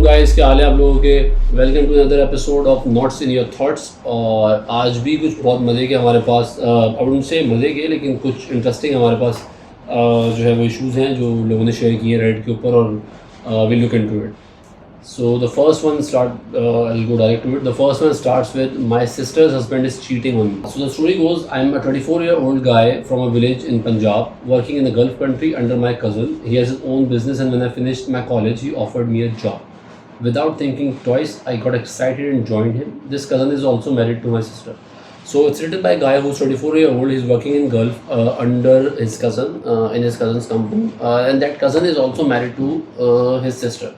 Guys, क्या हाल है आप लोगों के। Welcome to another episode of knots in your thoughts. और आज भी कुछ बहुत मज़े के हमारे पास, अब उनसे मज़े के लेकिन कुछ इंटरेस्टिंग हमारे पास जो है वो इश्यूज़ हैं जो लोगों ने शेयर किए रेड के ऊपर, और will look into it. So the first one I'll go direct to it. The first one starts with my sister's husband is cheating on me. So the story goes, I'm a 24-year-old guy from a village in Punjab, working in the Gulf country under my cousin. He has his own business, and when I finished my college, he offered me a job. Without thinking twice, I got excited and joined him. This cousin is also married to my sister. So it's written by a guy who's 24-year-old. He's working in Gulf under his cousin, in his cousin's company, and that cousin is also married to his sister.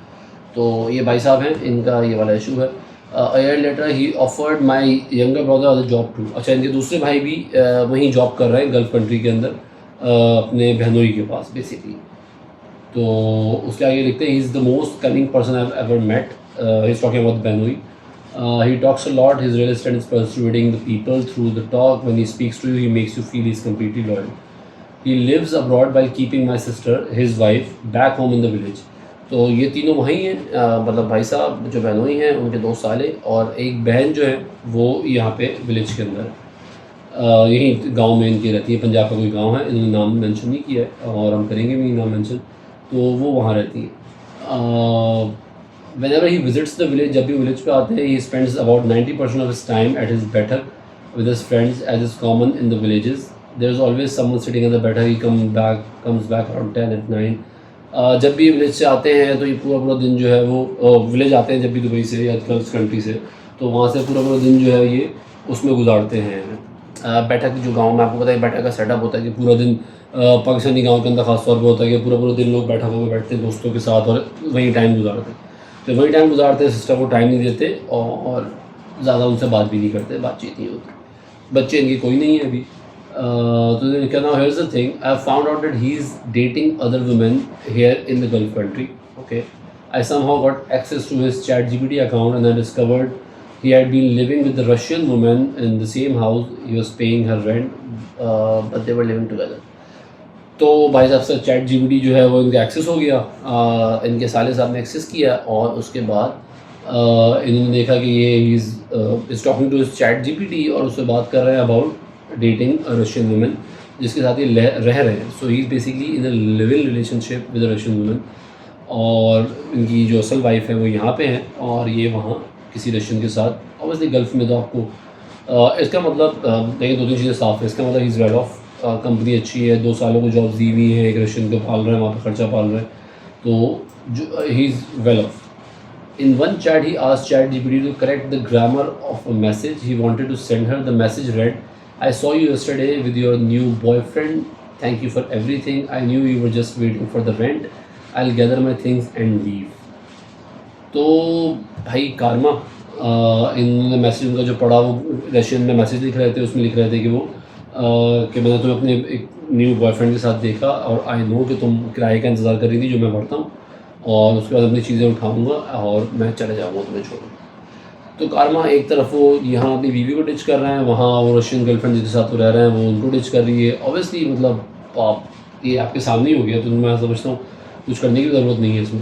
तो ये भाई साहब हैं, इनका ये वाला issue है। A year later he offered my younger brother a job too. अच्छा, इनके दूसरे भाई भी वहीं जॉब कर रहे हैं गल्फ कंट्री के अंदर, अपने बहनोई के पास बेसिकली। तो उसके आगे लिखते हैं, he is the most cunning person I have ever met. He is talking about बहनोई। He talks a lot. His real estate is persuading the people through the talk. When he speaks to you, he makes you feel he's completely loyal. He lives abroad while keeping my sister, his wife, back home in the village. तो ये तीनों वहीं हैं, मतलब भाई साहब जो बहनोई हैं उनके 2 साले, और एक बहन जो है वो यहाँ पे विलेज के अंदर, यहीं गांव में इनकी रहती है। पंजाब का कोई गांव है, इन्होंने नाम मेंशन नहीं किया है और हम करेंगे भी नाम मेंशन। तो वो वहाँ रहती है। Whenever he visits the village, जब भी विलेज पे आते हैं, he spends about 90% of his time at his बैठक with his friends, as is common in the villages. There is always someone sitting at the बैठक. He comes back around 10 at 9. जब भी village से आते हैं तो ये पूरा दिन जो है वो विलेज आते हैं जब भी दुबई से या गल्फ कंट्री से, तो वहाँ से पूरा दिन जो है ये उसमें गुजारते हैं। बैठक जो गांव में आपको पता है बैठक का सेटअप होता है कि पूरा दिन पाकिस्तानी गांव के अंदर खास तौर पे होता है कि पूरा दिन लोग बैठकों में बैठते हैं दोस्तों के साथ और वहीं टाइम गुजारते हैं। तो वहीं टाइम गुजारते हैं, सिस्टर को टाइम नहीं देते और ज़्यादा उनसे बात भी नहीं करते, बातचीत नहीं होती। बच्चे इनके कोई नहीं है अभी। So now here's the thing. I found out that he's dating other women here in the Gulf country. Okay, I somehow got access to his ChatGPT account and I discovered he had been living with the Russian woman in the same house. He was paying her rent, but they were living together. तो भाई साहब से ChatGPT जो है वो इनका access हो गया, इनके साले साहब ने एक्सेस किया और उसके बाद इन्होंने देखा कि ये is talking to his ChatGPT और उससे बात कर रहे हैं about dating a Russian women जिसके साथ ये रह रहे हैं। So he is basically in a living relationship with a Russian women, और इनकी जो असल वाइफ है वो यहाँ पे है और ये वहाँ किसी रशियन के साथ। ऑब्वियसली गल्फ में तो आपको इसका मतलब देखिए 2-3 चीज़ें साफ है। इसका मतलब he is well of, company अच्छी है, 2 सालों को जॉब दी हुई है, एक रशियन को पाल रहे हैं, वहाँ पर खर्चा पाल रहे हैं, तो जो he is well of. In one chat, he asked ChatGPT to correct the grammar of a message he wanted to send her. The message read, I saw you yesterday with your new boyfriend. Thank you for everything. I knew you were just waiting for the rent. I'll gather my things and leave. तो भाई कारमा, इन्होंने message उनका जो पढ़ा वो Russian में message लिख रहे थे, उसमें लिख रहे थे कि वो कि मैंने तुम्हें अपने एक न्यू बॉयफ्रेंड के साथ देखा और आई नो कि तुम किराए का इंतज़ार कर रही थी जो मैं भरता हूँ, और उसके बाद अपनी चीज़ें उठाऊँगा और मैं चले जाऊँगा तुम्हें छोड़। तो कारमा एक तरफ वो यहाँ अपनी बीवी को डिच कर रहे हैं, वहाँ वो रशियन गर्लफ्रेंड जिसके साथ वो रह रहे हैं वो उनको डिच कर रही है। ऑब्वियसली मतलब आप ये आपके सामने ही हो गया, तो मैं समझता हूँ कुछ करने की ज़रूरत नहीं है इसमें।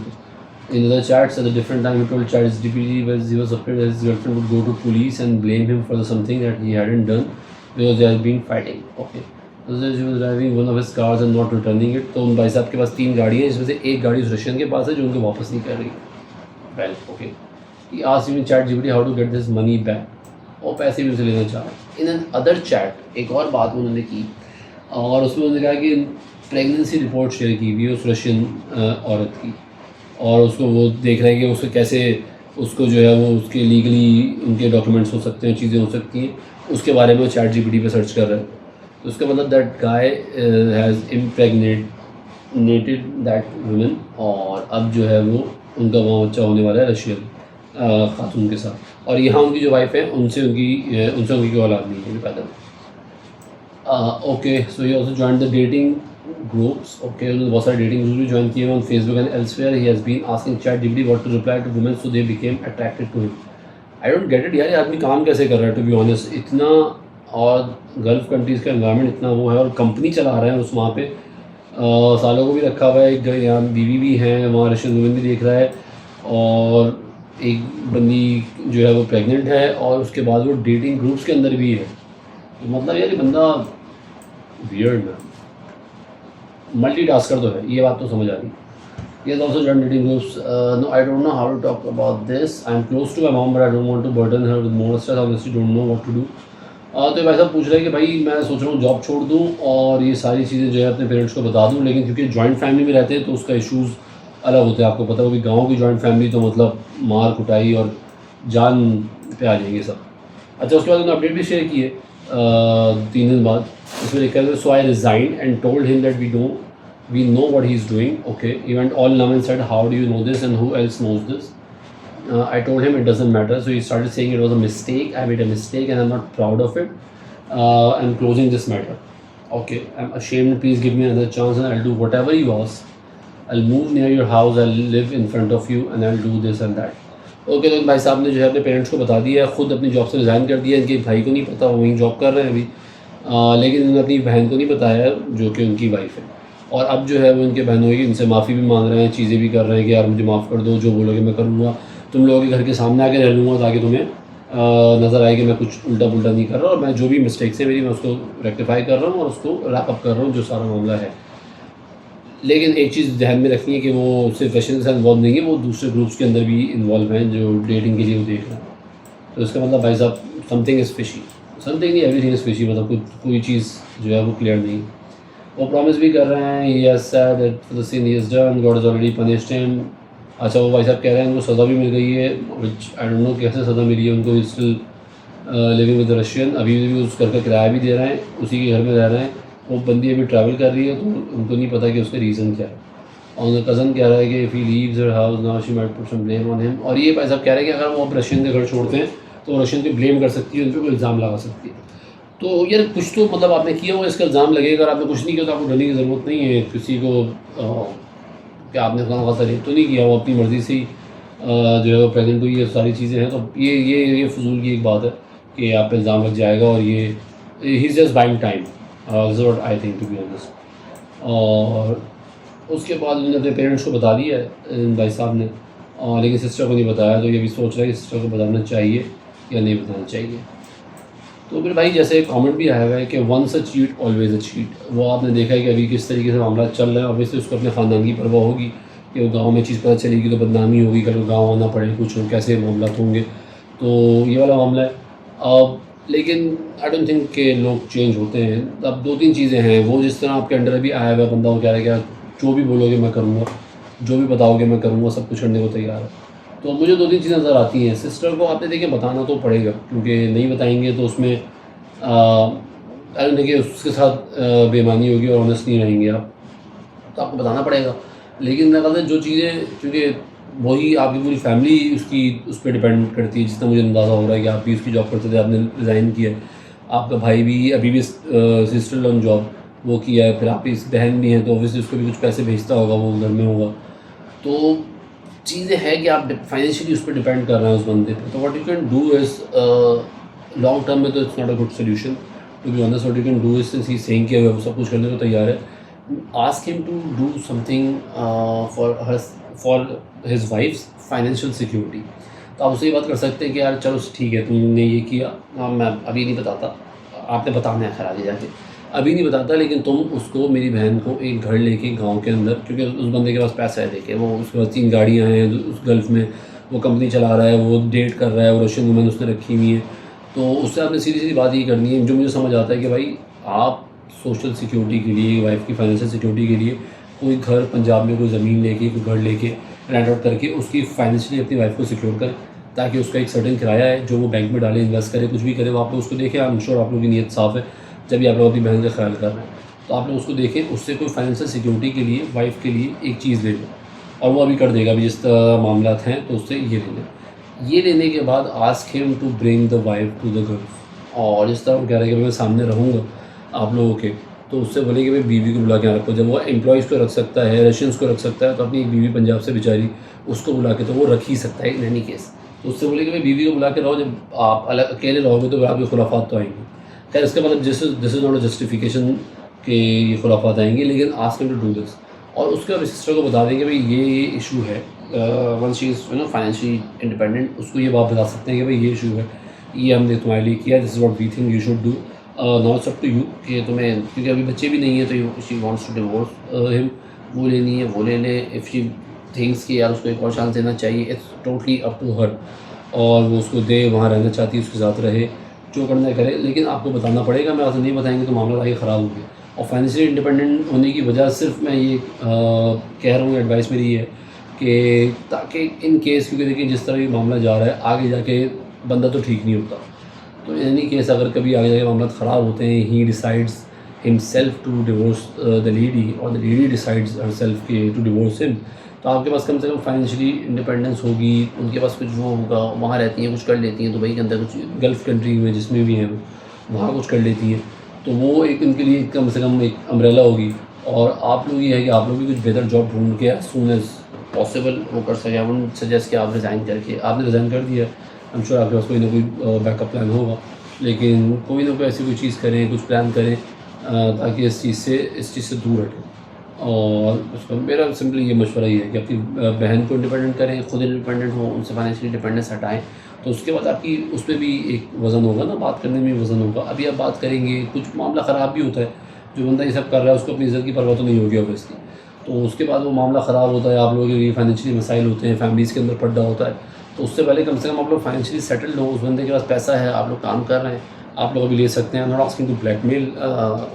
In the chats at the different time he told ChatGPT he was afraid that his girlfriend would go to police and blame him for something that he hadn't done because they had been fighting. Okay, so she was driving one of his cars and not returning it. तो उन भाई साहब के पास 3 गाड़ियाँ हैं जिसमें से एक गाड़ी उस रशियन के पास है जो उनको वापस नहीं कर रही है। Well okay, he asked him in ChatGPT how to get this money back, और पैसे भी उसे लेना चाह रहे। इन एन अदर चैट एक और बात उन्होंने की और उसमें उन्होंने कहा कि प्रेगनेंसी रिपोर्ट शेयर की हुई है उस रशियन औरत की, और उसको वो देख रहे हैं कि उसको कैसे उसको जो है वो उसके लीगली उनके डॉक्यूमेंट्स हो सकते हैं, चीज़ें हो सकती हैं, उसके बारे में ChatGPT पे सर्च कर रहे हैं। तो उसका मतलब that guy has impregnated that women, और अब जो है वो उनका वहाँ बच्चा होने वाला है रशियन खातून के साथ, और यहाँ उनकी जो वाइफ है उनसे उनकी कोई औलाद नहीं है पैदा। Okay, so he also join the dating groups. Okay, उन्होंने बहुत सारे डेटिंग ग्रुप भी ज्वाइन किए on Facebook and elsewhere. He has been asking ChatGPT what to reply to women so they became attracted to him. I don't get it यार, ये आदमी काम कैसे कर रहा है टू बी ऑनेस्ट, इतना, और गल्फ कंट्रीज़ का एनवायरनमेंट इतना वो है और कंपनी चला रहे हैं उस वहाँ पे, सालों को भी रखा हुआ है, एक यहाँ बीवी भी हैं, वहाँ रशियन वुमेन भी देख रहा है, और एक बंदी जो है वो प्रेग्नेंट है और उसके बाद वो डेटिंग ग्रुप्स के अंदर भी है। तो मतलब यार ये बंदा वियर्ड मैन, मल्टीटास्कर तो है, ये बात तो समझ आ रही। He has also joined dating groups. No, I don't know how to talk about this. I'm close to my mom, but I don't want to burden her with more stress. Honestly, don't know what to do. तो भाई साहब पूछ रहे हैं कि भाई मैं सोच रहा हूँ जॉब छोड़ दूँ और ये सारी चीज़ें जो है अपने पेरेंट्स को बता दूँ, लेकिन क्योंकि जॉइंट फैमिली में रहते हैं तो उसका इश्यूज़ अलग होते हैं। आपको पता होगा कि गाँव की जॉइंट फैमिली तो मतलब मार कुटाई और जान पे आ जाएंगे सब। अच्छा, उसके बाद उन्होंने अपडेट भी शेयर की है 3 दिन बाद। इसमें लिखा है so I resign and told him that we know what he's doing. Okay, he went all numb and said, how do you know this and who else knows this? I told him it doesn't matter. So he started saying it was a mistake, I made a mistake and I'm not proud of it. I'm closing this matter. Okay, I'm ashamed, please give me another chance and I'll do whatever you ask. I'll move near your house, I'll live in front of you and I'll do this and that. Okay, तो भाई साहब ने जो है अपने parents को बता दिया, ख़ुद अपनी जॉब से रिज़ाइन कर दिया। इनके भाई को नहीं पता, वो वहीं जॉब कर रहे हैं अभी, लेकिन इन्होंने अपनी बहन को नहीं बताया जो कि उनकी वाइफ है। और अब जो है वो इनके बहनों की इनसे माफ़ी भी मांग रहे हैं, चीज़ें भी कर रहे हैं कि यार मुझे माफ़ कर दो, जो बोलोगे मैं कर लूँगा, तुम लोगों के घर के सामने आके रह लूँगा ताकि तुम्हें नज़र आए कि मैं कुछ उल्टा पुल्टा नहीं कर रहा और मैं जो भी मिस्टेक्स है मेरी मैं उसको रेक्टिफाई कर रहा हूँ और उसको रैप अप कर रहा हूँ जो सारा मामला है। लेकिन एक चीज़ ध्यान में रखनी है कि वो सिर्फ फैशन के साथ इन्वॉल्व नहीं है, वो दूसरे ग्रुप्स के अंदर भी इन्वॉल्व हैं जो डेटिंग के लिए वो देख रहे हैं। तो इसका मतलब भाई साहब समथिंग इज़ फिशी, समथिंग नहीं एवरीथिंग इज़ फिशी, मतलब कोई चीज़ जो है वो क्लियर नहीं। वो प्रॉमिस भी कर रहे हैं, he has said that for the sin he has done, God has already punished him। अच्छा, वो भाई साहब कह रहे हैं उनको सज़ा भी मिल गई है, which I don't know कैसे सज़ा मिली है उनको। स्टिल लिविंग विद रशियन, अभी भी उस घर का किराया भी दे रहे हैं, उसी के घर में रह रहे हैं। वो बंदी अभी ट्रैवल कर रही है तो उनको नहीं पता कि उसका रीज़न क्या है। और उनका कज़न कह रहा है कि if he leaves her house now she might put some blame on him. और ये भाई साहब कह रहे हैं कि अगर वो अब रशियन का घर छोड़ते हैं तो रशियन पे ब्लेम कर सकती है, उन पर कोई इल्ज़ाम लगा सकती है। तो यार कुछ तो मतलब आपने किया होगा, इसका इल्ज़ाम लगेगा। अगर आपने कुछ नहीं किया तो आपको डरने की ज़रूरत नहीं है किसी को कि आपने खाना खासा रेप तो नहीं किया, वो अपनी मर्ज़ी से ही जो है वो प्रेजेंट हुई है, सारी चीज़ें हैं। तो ये फजूल की एक बात है कि आप पे इल्ज़ाम लग जाएगा और ये he is just buying time, this is what I think to be honest. और उसके बाद उन्होंने अपने पेरेंट्स को बता दिया है भाई साहब ने, लेकिन सिस्टर को नहीं बताया। तो ये भी सोच रहा है कि सिस्टर को बताना चाहिए या नहीं बताना चाहिए। तो फिर भाई जैसे कमेंट भी आया हुआ है कि once a cheat always a cheat. वो आपने देखा है कि अभी किस तरीके से मामला चल रहा है। ऑब्वियसली उसको अपने ख़ानदान की परवाह होगी कि वो गांव में चीज़ पता चलेगी तो बदनामी होगी, कल गांव आना पड़े, कुछ हो, कैसे मामला होंगे। तो ये वाला मामला है। अब लेकिन आई डोंट थिंक कि लोग चेंज होते हैं। अब 2-3 चीज़ें हैं, वो जिस तरह आपके अंडर अभी आया हुआ बंदा, वो कह रहा है कि जो भी बोलोगे मैं करूँगा, जो भी बताओगे मैं करूँगा, सब कुछ करने को तैयार है। तो मुझे 2-3 चीज़ें नज़र आती हैं। सिस्टर को आपने देखिए बताना तो पड़ेगा, क्योंकि नहीं बताएंगे तो उसमें देखिए उसके साथ बेईमानी होगी और ऑनेस्ट नहीं रहेंगे आप, तो आपको बताना पड़ेगा। लेकिन मैं कहता जो चीज़ें, क्योंकि वही आपकी पूरी फैमिली उसकी उस पर डिपेंड करती है। जितना मुझे अंदाज़ा हो रहा है कि आप भी उसकी जॉब करते थे, आपने रिज़ाइन किया है, आपका भाई भी अभी भी सिस्टर लोन जॉब वो किया है, फिर आपकी बहन भी हैं तो ऑब्वियसली उसको भी कुछ पैसे भेजता होगा, वो घर में होगा। तो चीज़ें हैं कि आप फाइनेंशियली उस पर डिपेंड कर रहे हैं उस बंदे पर। तो what you can do is long term में तो it's not a good solution to be honest. What you can do is, since he saying कि वो सब कुछ करने को तैयार है, ask him to do something for his wife's financial security. तो आप उससे ये बात कर सकते हैं कि यार चलो ठीक है तुमने ये किया, मैं अभी नहीं बताता, आपने बताना है खैर आगे जाके, अभी नहीं बताता, लेकिन तुम उसको, मेरी बहन को एक घर लेके गांव के अंदर, क्योंकि उस बंदे के पास पैसा है, देखे वो उसके पास 3 गाड़ियाँ हैं, उस गल्फ़ में वो कंपनी चला रहा है, वो डेट कर रहा है, वो रशियन वुमेन उसने रखी हुई है। तो उससे आपने सीधी सीधी बात ये करनी है, जो मुझे समझ आता है कि भाई आप सोशल सिक्योरिटी के लिए, वाइफ की फाइनेंशियल सिक्योरिटी के लिए कोई घर पंजाब में, कोई ज़मीन लेके, कोई घर लेके रेंट आउट करके उसकी फाइनेंशियली अपनी वाइफ को सिक्योर करें, ताकि उसका एक सर्टेन किराया है जो वो बैंक में डाले, इन्वेस्ट करे, कुछ भी करे, वो आप लोग उसको देखें। आई एम श्योर आप लोगों की नीयत साफ़ है जब भी आप लोग अपनी बहन का ख्याल कर रहे हैं, तो आप लोग उसको देखें, उससे कोई फाइनेंशियल सिक्योरिटी के लिए, वाइफ के लिए एक चीज़ ले लो, और वो अभी कर देगा अभी जिस तरह मामला हैं, तो उससे ये ले लें। ये लेने के बाद ask him to bring the wife to the घर, और जिस तरह वो कह रहे हैं कि मैं सामने रहूँगा आप लोगों के, तो उससे बोले कि भाई बीवी को बुला के यहाँ रखो। जब वो एम्प्लॉयज़ को रख सकता है, रशियंस को रख सकता है, तो अपनी एक बीवी पंजाब से बेचारी उसको बुला के तो वो रख ही सकता है इन एनी केस। तो उससे बोले कि भाई बीवी को बुला के रहो, जब आप अलग अकेले रहोगे तो आपके खुराफात तो आएंगे। खैर इसका मतलब this is not a justification कि ये खुराफात आएंगे, लेकिन ask him to do this. और उसके बाद सिस्टर को बता दें कि भाई ये इशू है। Once she is financially independent, उसको ये बात बता सकते हैं कि भाई ये इशू है, ये हमने तुम्हारे लिए किया, this is what we think you should do, not up to you कि तुम्हें, क्योंकि अभी बच्चे भी नहीं है तो she wants to divorce him, वो लेनी है वो ले ले। इफ़ शी थिंक्स कि यार उसको एक और चांस देना चाहिए, it's totally up to her, और वो उसको दे, वहाँ रहना चाहती है उसके साथ रहे, जो करना है करे, लेकिन आपको बताना पड़ेगा। मैं आपसे नहीं बताएंगे तो मामला आगे ख़राब हो गया। और फाइनेंशियली इंडिपेंडेंट होने की वजह सिर्फ मैं ये कह रहा हूँ, एडवाइस मेरी ये है कि ताकि इन केस, क्योंकि देखिए जिस तरह ये मामला जा रहा है आगे जाके बंदा तो ठीक नहीं होता, तो इन एनी केस अगर कभी आगे जाके मामला ख़राब होते हैं, he decides himself to divorce the lady, और the lady decides herself to divorce him, तो आपके पास कम से कम फाइनेंशियली इंडिपेंडेंस होगी, उनके पास कुछ वो होगा, वहाँ रहती हैं, कुछ कर लेती हैं दुबई के अंदर, कुछ गल्फ़ कंट्री में जिसमें भी हैं वो वहाँ कुछ कर लेती हैं, तो वो एक उनके लिए कम से कम एक अम्ब्रेला होगी। और आप लोग ये है कि आप लोग भी कुछ बेहतर जॉब ढूंढ के एज सून एज़ पॉसिबल वो कर सकें। आई वुड सजेस्ट कि आप रिज़ाइन करके, आपने रिज़ाइन कर दिया, आई एम श्योर आपके पास कोई ना कोई बैकअप प्लान होगा, लेकिन कोई ना कोई ऐसी कोई चीज़ करें, कुछ प्लान करें ताकि इस चीज़ से दूर हटें। और उसका मेरा सिंपली ये मशवरा ये है कि अपनी बहन को इंडिपेंडेंट करें, खुद इंडिपेंडेंट हो, उनसे फाइनेंशियली डिपेंडेंस हटाएं, तो उसके बाद आपकी उस पर भी एक वज़न होगा ना, बात करने में भी वज़न होगा। अभी आप बात करेंगे, कुछ मामला ख़राब भी होता है, जो बंदा ये सब कर रहा है उसको अपनी इज़्ज़त की परवाह तो नहीं होगी ऑब्वियसली, तो उसके बाद वो मामला ख़राब होता है, आप लोगों के लिए फाइनेंशियली मसाइल होते हैं, फैमिलीज़ के अंदर पड्डा होता है, तो उससे पहले कम से कम आप लोग फाइनेंशियली सेटल्ड हो, उस बंदे के पास पैसा है, आप लोग काम कर रहे हैं, आप लोग अभी ले सकते हैं। नॉट आस्किंग टू ब्लैकमेल,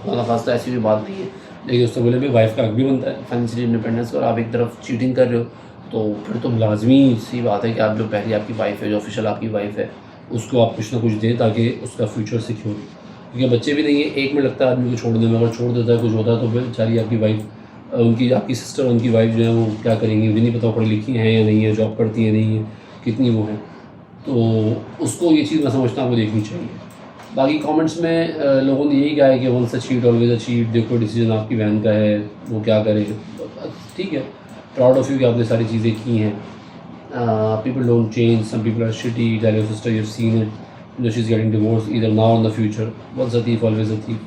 खुदा खास्ता ऐसी भी बात नहीं है, लेकिन उससे पहले भी वाइफ का हक भी बनता है फाइनेंशियली इंडिपेंडेंस, और आप एक तरफ चीटिंग कर रहे हो तो फिर तो लाजमी सी बात है कि आप जो पहले आपकी वाइफ है, जो ऑफिशियल आपकी वाइफ है, उसको आप कुछ ना कुछ दें ताकि उसका फ्यूचर सिक्योर हो, क्योंकि बच्चे भी नहीं है, एक मिनट लगता है आदमी को छोड़ने में, अगर छोड़ देता है कुछ होता है तो फिर बेचारी आपकी वाइफ, उनकी आपकी सिस्टर, उनकी वाइफ जो है वो क्या करेंगी, मुझे नहीं पता पढ़ी लिखी हैं या नहीं है, जॉब करती है नहीं है, कितनी वो है, तो उसको ये चीज़ मैं समझता हूँ आपको देखनी चाहिए। बाकी कमेंट्स में लोगों ने यही कहा है कि once a cheat always a cheat, देखो डिसीजन आपकी बहन का है, वो क्या करे, ठीक है, प्राउड ऑफ यू कि आपने सारी चीज़ें की हैं। People don't change, some people are shitty, tell your sister you have seen it, she is getting divorce either now in the future, once a thief always a thief,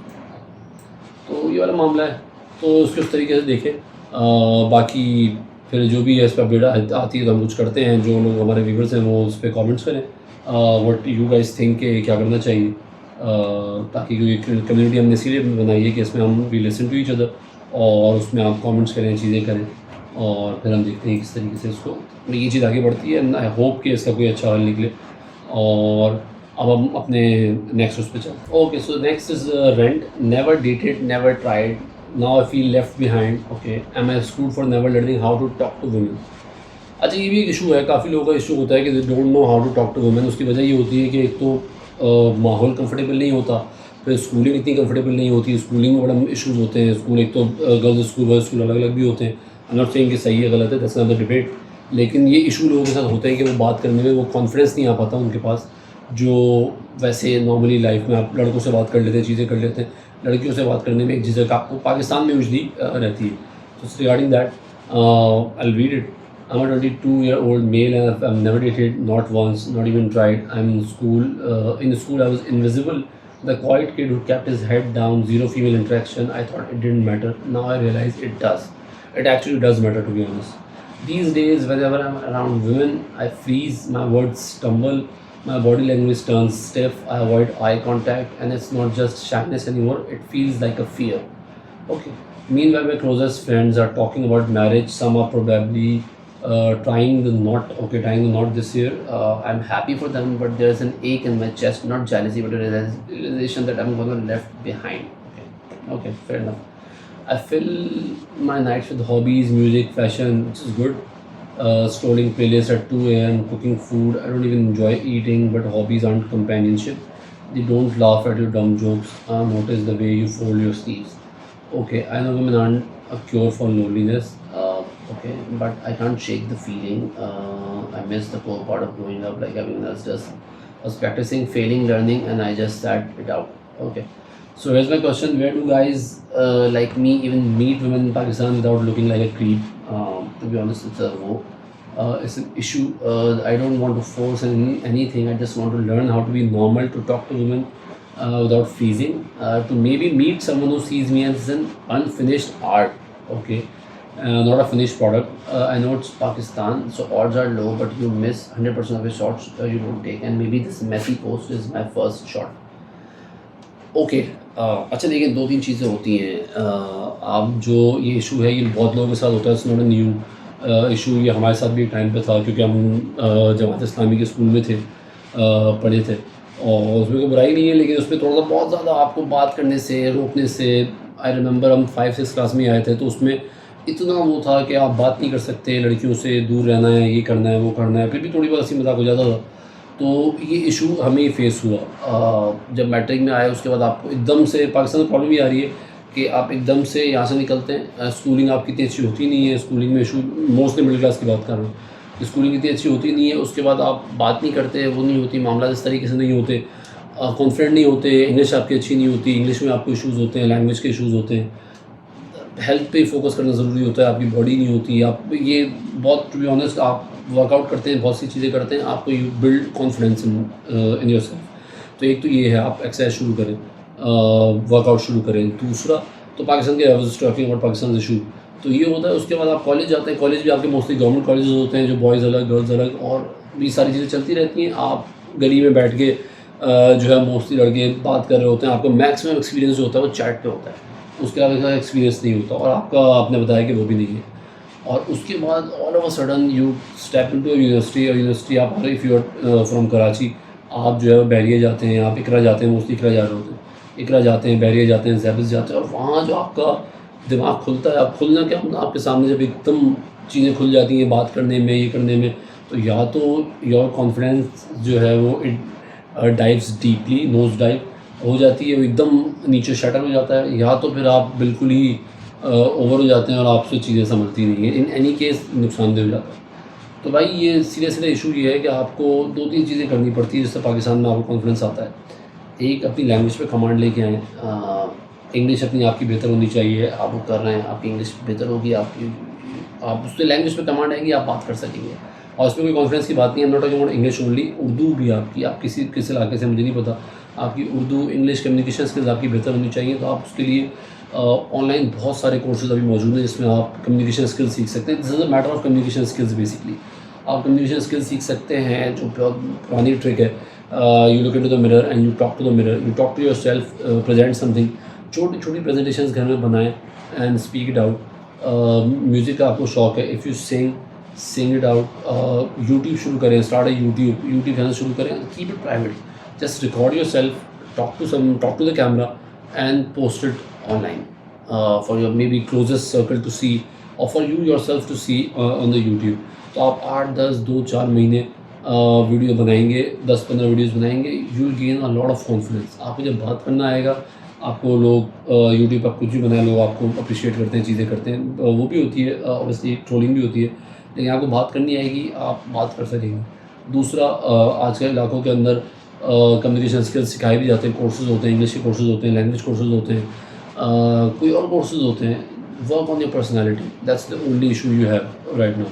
तो ये वाला मामला है, तो उसके उस तरीके से देखें। बाकी फिर जो भी है इस पर अपडेट आती है तो हम कुछ करते हैं, जो लोग हमारे व्यूवर्स हैं वो उस पर कमेंट्स करें व्हाट यू गाइस थिंक के क्या करना चाहिए, ताकि क्योंकि कम्युनिटी हमने इसीलिए बनाई है कि इसमें हम we listen to each other, और उसमें आप कमेंट्स करें, चीज़ें करें, और फिर हम देखते हैं किस तरीके से इसको ये चीज़ आगे बढ़ती है, एंड आई होप कि इसका कोई अच्छा हल निकले। और अब हम अपने नेक्स्ट उस पर चलते हैं। Okay, so next is rant, never dated, never tried, now I feel left behind, okay, am I school for never learning how to talk to women. अच्छा, ये भी एक इशू है, काफ़ी लोगों का इशू होता है कि they don't know how to talk to women. उसकी वजह ये होती है कि एक तो माहौल कंफर्टेबल नहीं होता, फिर स्कूलिंग इतनी कंफर्टेबल नहीं होती, स्कूलिंग में बड़ा इशूज़ होते हैं। स्कूल एक तो गर्ल्स स्कूल बॉयज़ स्कूल अलग अलग भी होते हैं, आई नॉट सेइंग कि सही है गलत है, दैट्स अनदर डिबेट, लेकिन ये इशू लोगों के साथ होते हैं कि वो बात करने में वो कॉन्फिडेंस नहीं आ पाता उनके पास, जो वैसे नॉर्मली लाइफ में आप लड़कों से बात कर लेते हैं, चीज़ें कर लेते हैं, लड़कियों से बात करने में एक झिझक आपको पाकिस्तान में यूजली रहती है। तो regarding that I will read it. I'm a 22-year-old male and I've never dated, not once, not even tried. I'm in school. In school, I was invisible, the quiet kid who kept his head down, zero female interaction. I thought it didn't matter. Now I realize it does. It actually does matter, to be honest. These days, whenever I'm around women, I freeze, my words stumble, my body language turns stiff, I avoid eye contact, and it's not just shyness anymore, it feels like a fear. Okay. Meanwhile, my closest friends are talking about marriage. Some are probably tying the knot this year. I'm happy for them, but there's an ache in my chest, not jealousy, but a realization that I'm gonna left behind. Okay, fair enough. I fill my nights with hobbies, music, fashion, which is good. Scrolling playlists at 2 a.m., cooking food. I don't even enjoy eating, but hobbies aren't companionship. They don't laugh at your dumb jokes. Notice the way you fold your sleeves. Okay, I know women aren't a cure for loneliness. Okay, but I can't shake the feeling. I miss the core part of growing up like everyone else does. I was practicing, failing, learning, and I just sat it out. Okay, so here's my question: where do guys like me even meet women in Pakistan without looking like a creep? To be honest, it's an issue. I don't want to force anything. I just want to learn how to be normal, to talk to women without freezing, to maybe meet someone who sees me as an unfinished art. Okay. not a finished product. I know it's Pakistan, so odds are low, but you miss 100% of your shots you don't take, and maybe this messy post is my first shot. Okay अच्छा, लेकिन दो तीन चीज़ें होती हैं। आप जो ये इशू है ये बहुत लोगों के साथ होता है, it's not a new issue. ये हमारे साथ भी एक टाइम पे था, क्योंकि हम जमात इस्लामी के स्कूल में थे, पढ़े थे, और उसमें कोई बुराई नहीं है, लेकिन उसमें थोड़ा सा बहुत ज़्यादा आपको बात करने से, रोकने से। आई रिमेंबर हम 5-6 क्लास में आए थे, तो उसमें इतना वो था कि आप बात नहीं कर सकते, लड़कियों से दूर रहना है, ये करना है, वो करना है। फिर भी थोड़ी बहुत हंसी मजाक हो जाता था। तो ये इशू हमें फेस हुआ जब मैट्रिक में आए। उसके बाद आपको एकदम से पाकिस्तान में प्रॉब्लम ये आ रही है कि आप एकदम से यहाँ से निकलते हैं, स्कूलिंग आपकी इतनी अच्छी होती नहीं है। स्कूलिंग में इशू मोस्टली मिडिल क्लास की बात कर रहा हूँ, कि स्कूलिंग इतनी अच्छी होती नहीं है। उसके बाद आप बात नहीं करते, वो नहीं होती, मामला इस तरीके से नहीं होते, कॉन्फिडेंट नहीं होते, इंग्लिश आपकी अच्छी नहीं होती, इंग्लिश में आपको इशूज़ होते हैं, लैंग्वेज के इशूज़ होते हैं, हेल्थ पे फोकस करना ज़रूरी होता है, आपकी बॉडी नहीं होती। आप ये बहुत, टू बी ऑनेस्ट, आप वर्कआउट करते हैं, बहुत सी चीज़ें करते हैं, आपको you build confidence in yourself. तो एक तो ये है, आप एक्सरसाइज शुरू करें, वर्कआउट शुरू करें। दूसरा तो पाकिस्तान के, I was talking about Pakistan issue, तो ये होता है। उसके बाद आप कॉलेज जाते हैं, कॉलेज भी आपके मोस्टली गवर्नमेंट कॉलेज होते हैं, जो बॉयज़ अलग, गर्ल्स अलग, और भी सारी चीज़ें चलती रहती हैं। आप गली में बैठ के जो है मोस्टली लड़के बात कर रहे होते हैं। आपका मैक्सिमम एक्सपीरियंस जो होता है वो चैट पे होता है, उसके अलावा एक्सपीरियंस नहीं होता, और आपका आपने बताया कि वो भी नहीं है। और उसके बाद all of a sudden you step into a university, और यूनिवर्सिटी आप, if you are from Karachi, आप जो है बैरिया जाते हैं, आप इकरा जाते हैं, मोस्टली इकरा जा रहे होते हैं, इकरा जाते हैं, बैरिया जाते हैं, जैबिस जाते हैं, और वहाँ जो आपका दिमाग खुलता है, आप खुलना क्या, आपके सामने जब एकदम चीज़ें खुल जाती हैं बात करने में, ये करने में, तो या तो योर कॉन्फिडेंस जो है वो it dives deeply, nose dive हो जाती है, वो एकदम नीचे शटर हो जाता है, या तो फिर आप बिल्कुल ही ओवर हो जाते हैं और आपसे चीज़ें समझती नहीं है। इन एनी केस नुकसानदेह हो जाता है। तो भाई ये सीधा इशू ये है कि आपको 2-3 चीज़ें करनी पड़ती है जिससे पाकिस्तान में आपको कॉन्फिडेंस आता है। एक, अपनी लैंग्वेज पे कमांड लेके आएँ। इंग्लिश अपनी आपकी बेहतर होनी चाहिए, आप वो कर रहे हैं, आपकी इंग्लिश बेहतर होगी, आप उससे लैंग्वेज पे कमांड आएंगी, आप बात कर सकेंगे, और उसमें कोई कॉन्फिडेंस की बात नहीं है। Not talking about English only, Urdu भी आपकी, आप किस इलाके से मुझे नहीं पता, आपकी उर्दू इंग्लिश कम्युनिकेशन स्किल्स आपकी बेहतर होनी चाहिए। तो आप उसके लिए ऑनलाइन बहुत सारे कोर्सेज अभी मौजूद हैं जिसमें आप कम्युनिकेशन स्किल्स सीख सकते हैं। This is a matter of communication skills basically. आप कम्युनिकेशन स्किल्स सीख सकते हैं, जो बहुत पुरानी ट्रिक है, you look into the mirror and you talk to the mirror, you talk to yourself, present something, छोटी छोटी प्रेजेंटेशंस घर में बनाएं and speak it out. Music का आपको शौक है, if you sing it out. YouTube शुरू करें, स्टार्ट है यूट्यूब चैनल शुरू करें, keep it private, just record yourself, talk to the camera and post it online for your maybe closest circle to see, or for you yourself to see on the YouTube. तो आप 8-10 2-4 महीने video बनाएंगे, 10-15 videos बनाएंगे, you will gain a lot of confidence. आपको जब बात करना आएगा, आपको लोग यूट्यूब पर कुछ भी बनाए, लोग आपको अप्रिशिएट करते हैं, चीज़ें करते हैं, वो भी होती है, ऑब्वियसली ट्रोलिंग भी होती है, लेकिन आपको बात करनी आएगी, आप बात कर सकेंगे। दूसरा, आज के इलाकों के अंदर कम्युनिकेशन स्किल्स सिखाए भी जाते हैं, कोर्सेज होते हैं, इंग्लिश के कोर्सेज होते हैं, लैंग्वेज कोर्सेज होते हैं, कोई और कोर्सेज होते हैं। Work on your personality, that's the only issue you have right now.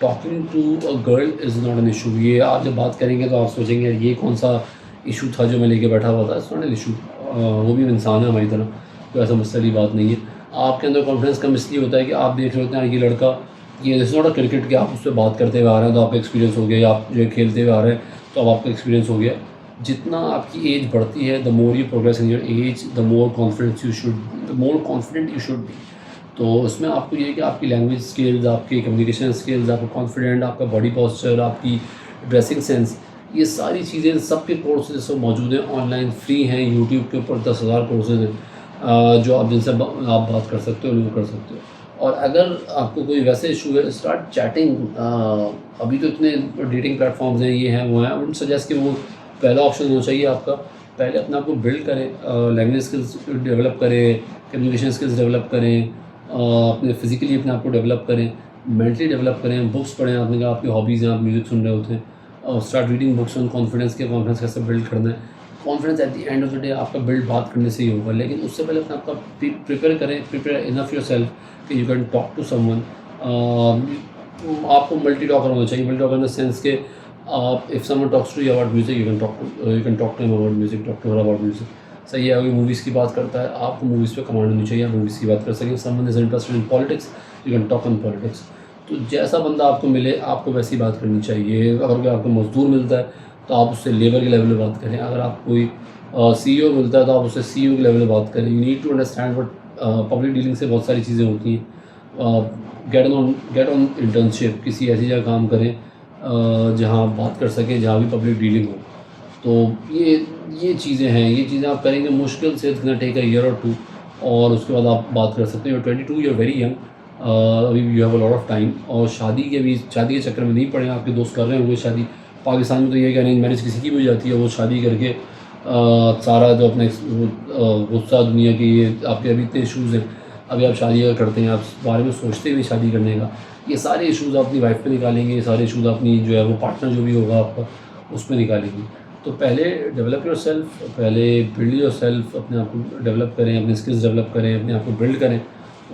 Talking to a girl is not an issue. ये आप जब बात करेंगे तो आप सोचेंगे ये कौन सा इशू था जो मैं लेके बैठा हुआ था। इट्स नॉट एन इशू, वो भी इंसान है हमारी तरह, कोई ऐसा मसली बात नहीं है। आपके अंदर कॉन्फिडेंस कम इसलिए होता है कि आप देख रहे होते हैं ये लड़का, ये दिस नॉट अ क्रिकेट के आप उससे बात करते हुए आ रहे हैं तो आपका एक्सपीरियंस हो गया, या आप जो खेलते हुए आ रहे हैं तो अब आपका एक्सपीरियंस हो गया। जितना आपकी एज बढ़ती है, the more you progress in your age, the more confident you should be. तो उसमें आपको ये है कि आपकी लैंग्वेज स्किल्स, आपके कम्युनिकेशन स्किल्स, आपका कॉन्फिडेंट, आपका बॉडी पोस्चर, आपकी ड्रेसिंग सेंस, ये सारी चीज़ें सबके कोर्सेज सब मौजूद हैं, ऑनलाइन फ्री हैं। यूट्यूब के ऊपर 10,000 कोर्सेज हैं जो आप जिनसे आप बात कर सकते हो, लोग कर सकते हो। और अगर आपको कोई वैसे इशू है, स्टार्ट चैटिंग। अभी तो इतने डेटिंग प्लेटफॉर्म्स हैं, ये हैं वो हैं, उन सजेस्ट कि वो पहला ऑप्शन होना चाहिए आपका। पहले अपने आप को बिल्ड करें, लैंग्वेज स्किल्स डेवलप करें, कम्युनिकेशन स्किल्स डेवलप करें, अपने फिज़िकली अपने आप को डेवलप करें, मेंटली डेवलप करें, बुक्स पढ़ें। आपने कहा आपकी हॉबीज़ हैं, आप म्यूज़िक सुन रहे होते हैं, और start reading books on confidence कैसे बिल्ड करना है। Confidence at the end of the day आपका बिल्ड बात करने से ही होगा, लेकिन उससे पहले अपने आपका प्रिपेयर करें, प्रिपेयर इनफ योर सेल्फ कि you can talk to someone. आपको मल्टी टॉकर होना चाहिए, multi talker in the sense के if someone talks to you about music, you can talk to him about music, talk to her about music. सही है, अगर movies की बात करता है, आपको मूवीज़ पे कमांड होनी चाहिए, आप मूवीज़ की बात कर सकें। Someone is interested in politics, you can talk on politics. तो जैसा बंदा आपको मिले आपको वैसी बात करनी चाहिए। अगर कोई आपको मज़दूर मिलता है तो आप उससे लेबर के लेवल पे बात करें। अगर आप कोई CEO मिलता है तो आप उससे CEO के लेवल पे बात करें। You need to understand what public dealing से बहुत सारी चीज़ें होती हैं। गेट ऑन इंटर्नशिप, किसी ऐसी जगह काम करें जहाँ आप बात कर सकें, जहाँ भी पब्लिक डीलिंग हो। तो ये चीज़ें हैं, ये चीज़ें आप करेंगे मुश्किल से it's gonna take a year और 2 और उसके बाद आप बात कर सकते हैं। You 22, you are very young, अभी you have a lot of time. और शादी के चक्कर में नहीं पड़े। आपके दोस्त कर रहे होंगे शादी। पाकिस्तान में तो ये है कि अरेंज मैरिज किसी की भी हो जाती है, वो शादी करके सारा जो अपने गुस्सा दुनिया की, ये आपके अभी इतने इशूज़ हैं, अभी आप शादी अगर करते हैं, आप इस बारे में सोचते ही नहीं शादी करने का, ये सारे इशूज़ आप अपनी वाइफ पे निकालेंगे, ये सारे इशूज़ अपनी जो है वो पार्टनर जो भी होगा आपका उस पर निकालेंगे। तो पहले डेवलप योर सेल्फ, पहले बिल्ड योर सेल्फ, अपने आप को डेवलप करें, अपने स्किल्स डेवलप करें, अपने आप को बिल्ड करें।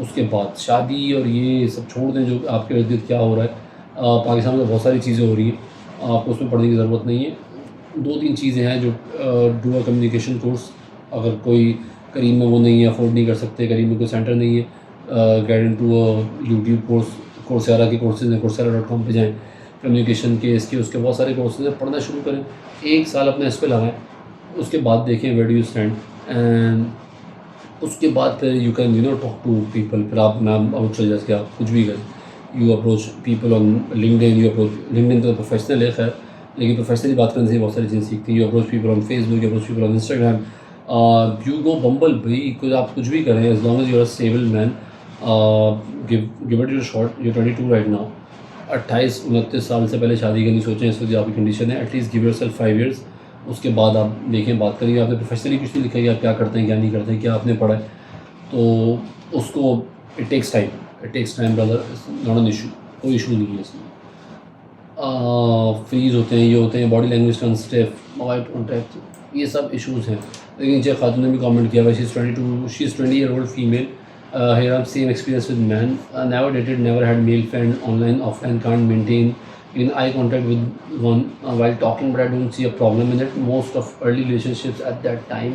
उसके बाद शादी और ये सब छोड़ दें जो आपके इर्द गिर्द क्या हो रहा है। पाकिस्तान में बहुत सारी चीज़ें हो रही हैं, आपको उसमें पढ़ने की ज़रूरत नहीं है। 2-3 चीज़ें हैं जो डू अ कम्युनिकेशन कोर्स, अगर कोई करीब में वो नहीं है, अफोर्ड नहीं कर सकते, करीब में कोई सेंटर नहीं है, get into a YouTube course, Coursera के कोर्सेज हैं, coursera.com पे जाएँ। कम्युनिकेशन के, इसके उसके बहुत सारे कोर्सेज हैं, पढ़ना शुरू करें। 1 साल अपने इस पे लगाएँ, उसके बाद देखें where do you stand, and उसके बाद फिर you can talk to people. फिर आप नाम आउट चल जैसे आप कुछ भी करें, you approach people on LinkedIn, you approach LinkedIn तो प्रोफेशनल है खैर, लेकिन प्रोफेशनली बात करने से बहुत सारी चीज़ें सीखती हैं। You approach people on Facebook, you approach people on Instagram, you go Bumble भाई, कुछ आप कुछ भी करें as long as you are stable man, give it your shot. You 22 right now, 28-29 साल से पहले शादी करनी सोचें, इस वक्त जो आपकी कंडीशन है, at least give your self 5 years. उसके बाद आप देखें, बात करिए। आपने प्रोफेशनली कुछ नहीं लिखा है, आप क्या करते हैं क्या नहीं करते हैं, क्या आपने पढ़ा है, तो उसको it takes time brother, not an issue, कोई इशू नहीं है इसमें। फ्रीज होते हैं, ये होते हैं, body language turn stiff, eye contact, ये सब इशूज़ हैं। लेकिन नीचे खातून ने भी कमेंट किया, she is 22, she is 20-year-old female, here I have same experience with man, never dated, never had male friend, online offline, can't maintain in eye contact with one while talking, but I don't see a problem in it. Most of early relationships at that time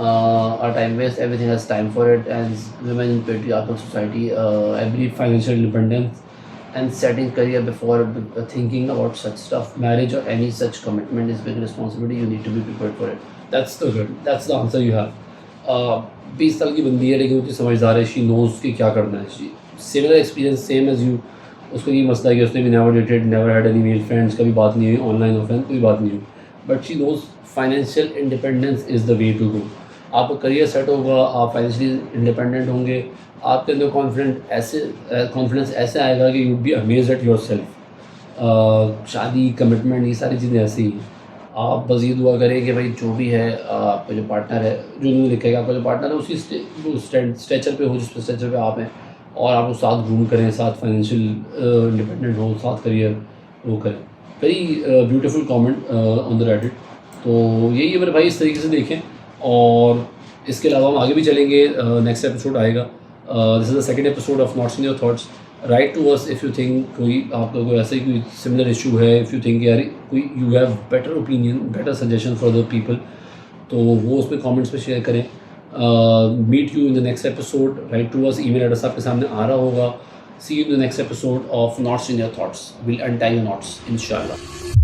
are time waste, everything has time for it, and women in patriarchal society, I believe financial independence and setting career before thinking about such stuff. Marriage or any such commitment is big responsibility, you need to be prepared for it. That's the answer you have. 20 साल की बंदी है लेकिन उतनी समझदार है, she knows कि क्या करना है। She similar experience same as you. उसको ये मसला है कि उसने भी never dated, never had any male friends, कभी बात नहीं हुई ऑनलाइन ऑफलाइन, कोई बात नहीं हुई, but she knows financial independence is the way to go. आपका करियर सेट होगा, आप फाइनेंशियली इंडिपेंडेंट होंगे, आपके अंदर कॉन्फिडेंस ऐसे आएगा कि you be amazed at your self. शादी, कमिटमेंट, ये सारी चीज़ें ऐसी ही। आप बस ये दुआ करें कि भाई जो भी है आपका जो पार्टनर है, जो उन्होंने लिखेगा आपका जो पार्टनर है उसी स्ट्रेचर पे हो जिस स्ट्रेचर पे आप हैं, और आप उस साथ घूम करें, साथ फाइनेंशियल इंडिपेंडेंट हो, साथ करियर वो करें। Very beautiful comment on the Reddit. तो यही है मेरे भाई, इस तरीके से देखें। और इसके अलावा हम आगे भी चलेंगे, नेक्स्ट एपिसोड आएगा। This is the second episode of knots in your thoughts. Write to us if you think कोई आपका कोई ऐसा ही कोई सिमिलर इशू है, इफ़ यू थिंक यार कोई you have better opinion, better suggestion for the people, तो वो उसमें कमेंट्स में शेयर करें। Meet you in the next episode. Write to us, email address आपके सामने आ रहा होगा। सी you in the next episode of knots in your thoughts. Will untie your knots इंशाल्लाह।